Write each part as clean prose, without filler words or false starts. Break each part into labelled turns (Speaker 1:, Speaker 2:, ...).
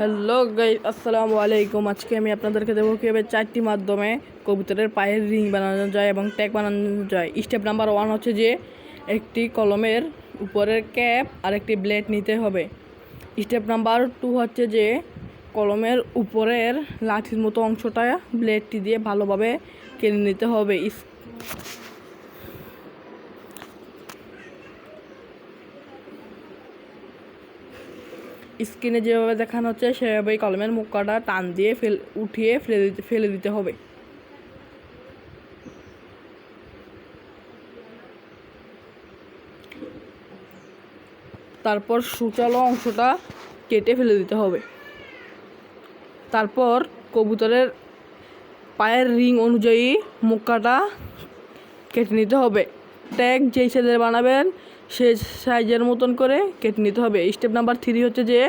Speaker 1: Hello guys, আসসালামু আলাইকুম। আজকে আমি আপনাদেরকে দেবো কীভাবে 4টি মাধ্যমে কবুতরের পায়ের রিং বানানো যায় এবং ট্যাগ বানানো যায়। স্টেপ নাম্বার 1 হচ্ছে যে একটি কলমের উপরের ক্যাপ আর একটি ব্লেড নিতে হবে। স্টেপ নাম্বার 2 হচ্ছে যে কলমের উপরের লাঠির মতো অংশটা ব্লেডটি দিয়ে ভালোভাবে কেটে নিতে হবে। স্ক্রিনে যেভাবে দেখানো হচ্ছে সেভাবেই কলমের মুখটা টান দিয়ে উঠিয়ে ফেলে দিতে হবে। তারপর সূচালো অংশটা কেটে ফেলে দিতে হবে। তারপর কবুতরের পায়ের রিং অনুযায়ী মুখটা কেটে নিতে হবে। ট্যাগ যেই সাইজের বানাবেন সেই সাইজের মতন করে কেটে নিতে হবে। স্টেপ নাম্বার 3 হচ্ছে যে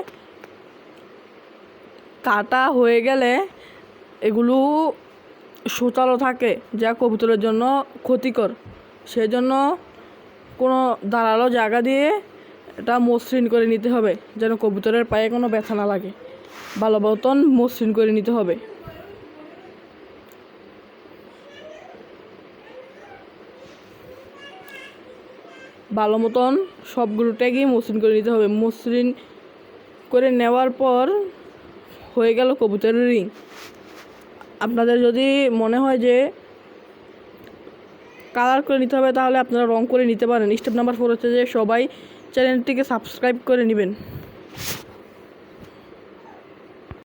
Speaker 1: কাটা হয়ে গেলে এগুলো সূচালো থাকে, যা কবুতরের জন্য ক্ষতিকর। সেই জন্য কোনো ধারালো জায়গা দিয়ে এটা মসৃণ করে নিতে হবে, যেন কবুতরের পায়ে কোনো ব্যথা না লাগে। ভালো মতন মসৃণ করে নিতে হবে। ভালো মতন সবগুলো ট্যাগই মসৃণ করে নিতে হবে। মসৃণ করে নেওয়ার পর হয়ে গেল কবুতরের রিং। আপনাদের যদি মনে হয় যে কালার করে নিতে হবে তাহলে আপনারা রং করে নিতে পারেন। স্টেপ নাম্বার 4 হচ্ছে যে সবাই চ্যানেলটিকে সাবস্ক্রাইব করে নেবেন।